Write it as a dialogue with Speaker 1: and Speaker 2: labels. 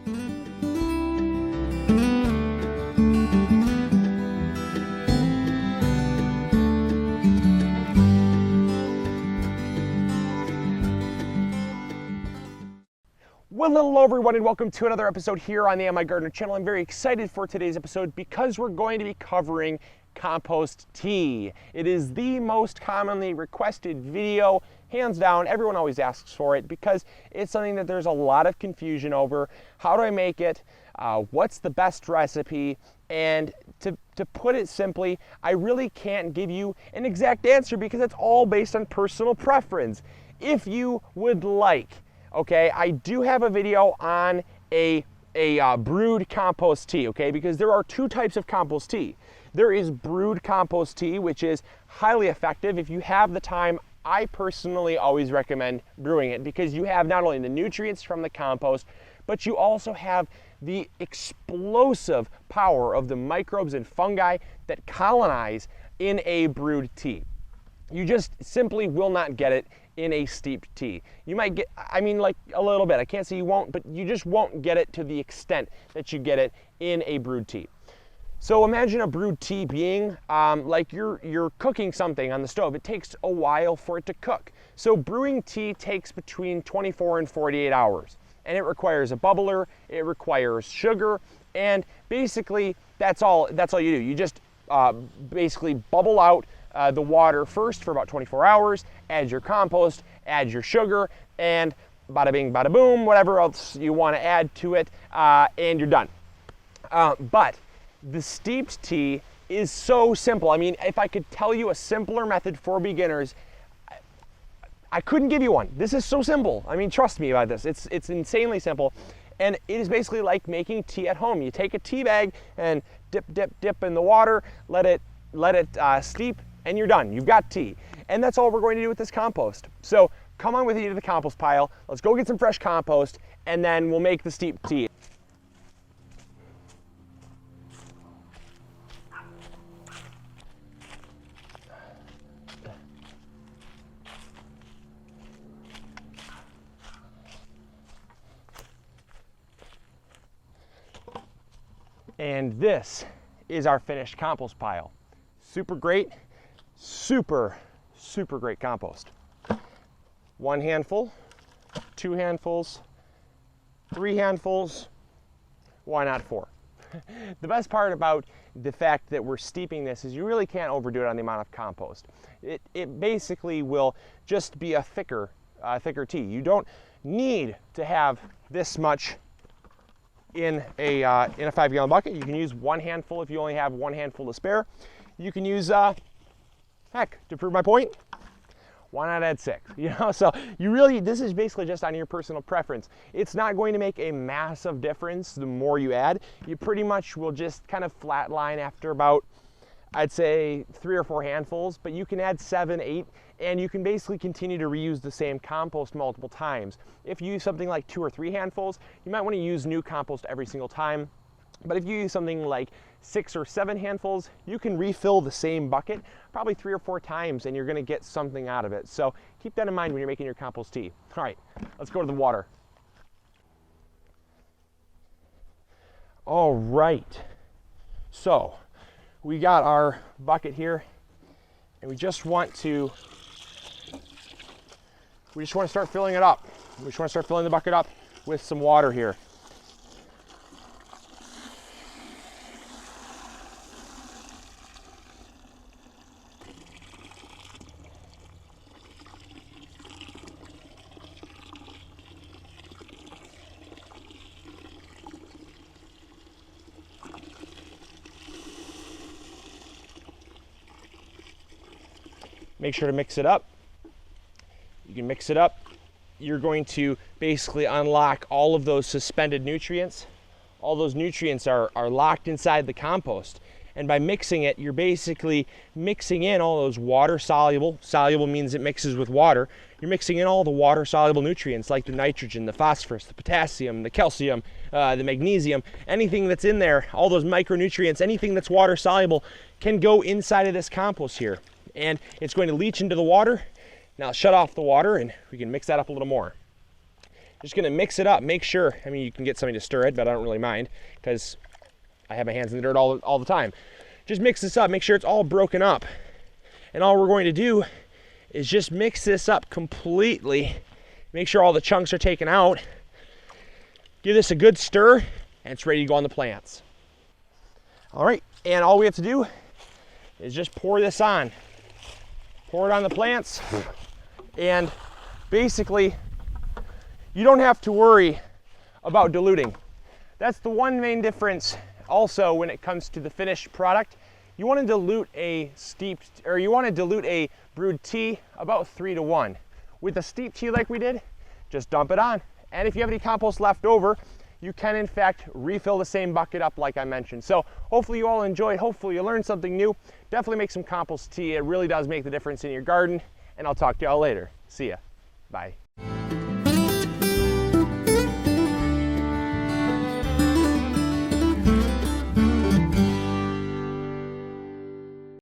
Speaker 1: Well, hello everyone and welcome to another episode here on the MIgardener channel. I'm very excited for today's episode because we're going to be covering compost tea. It is the most commonly requested video, hands down. Everyone always asks for it because it's something that there's a lot of confusion over. How do I make it? What's the best recipe? And to put it simply, I really can't give you an exact answer because it's all based on personal preference. If you would like, okay, I do have a video on a brewed compost tea, okay, because there are two types of compost tea. There is brewed compost tea, which is highly effective. If you have the time, I personally always recommend brewing it because you have not only the nutrients from the compost, but you also have the explosive power of the microbes and fungi that colonize in a brewed tea. You just simply will not get it in a steeped tea. You might get, I mean, like a little bit. I can't say you won't, but you just won't get it to the extent that you get it in a brewed tea. So imagine a brewed tea being like you're cooking something on the stove. It takes a while for it to cook. So brewing tea takes between 24 and 48 hours. And it requires a bubbler, it requires sugar, and basically that's all you do. You just basically bubble out the water first for about 24 hours, add your compost, add your sugar, and bada bing, bada boom, whatever else you want to add to it, and you're done. But the steeped tea is so simple. I mean, if I could tell you a simpler method for beginners, I couldn't give you one. This is so simple. I mean, trust me about this. It's insanely simple. And it is basically like making tea at home. You take a tea bag and dip in the water, let it steep, and you're done. You've got tea. And that's all we're going to do with this compost. So come on with me to the compost pile. Let's go get some fresh compost, and then we'll make the steeped tea. And this is our finished compost pile. Super great, super great compost. 1 handful, 2 handfuls, 3 handfuls, why not 4? The best part about the fact that we're steeping this is you really can't overdo it on the amount of compost. It basically will just be a thicker tea. You don't need to have this much in a 5-gallon bucket. You can use 1 handful if you only have 1 handful to spare. You can use, heck, to prove my point, why not add 6? You know, so this is basically just on your personal preference. It's not going to make a massive difference the more you add. You pretty much will just kind of flatline after about, I'd say 3 or 4 handfuls, but you can add 7, 8, and you can basically continue to reuse the same compost multiple times. If you use something like 2 or 3 handfuls, you might want to use new compost every single time. But if you use something like 6 or 7 handfuls, you can refill the same bucket probably 3 or 4 times and you're going to get something out of it. So keep that in mind when you're making your compost tea. All right, let's go to the water. All right, so we got our bucket here and we just want to start filling it up. We just want to start filling the bucket up with some water here. Make sure to mix it up. You can mix it up. You're going to basically unlock all of those suspended nutrients. All those nutrients are locked inside the compost. And by mixing it, you're basically mixing in all those water-soluble. Soluble means it mixes with water. You're mixing in all the water-soluble nutrients like the nitrogen, the phosphorus, the potassium, the calcium, the magnesium. Anything that's in there, all those micronutrients, anything that's water-soluble can go inside of this compost here. And it's going to leach into the water. Now shut off the water and we can mix that up a little more. Just gonna mix it up, make sure, I mean, you can get somebody to stir it, but I don't really mind because I have my hands in the dirt all the time. Just mix this up, make sure it's all broken up. And all we're going to do is just mix this up completely, make sure all the chunks are taken out, give this a good stir, and it's ready to go on the plants. All right, and all we have to do is just pour this on. Pour it on the plants, and basically, you don't have to worry about diluting. That's the one main difference also when it comes to the finished product. You want to dilute a steeped, or you want to dilute a brewed tea about 3 to 1. With a steeped tea like we did, just dump it on. And if you have any compost left over, you can in fact refill the same bucket up like I mentioned. So hopefully you all enjoyed, hopefully you learned something new. Definitely make some compost tea. It really does make the difference in your garden. And I'll talk to y'all later. See ya. Bye.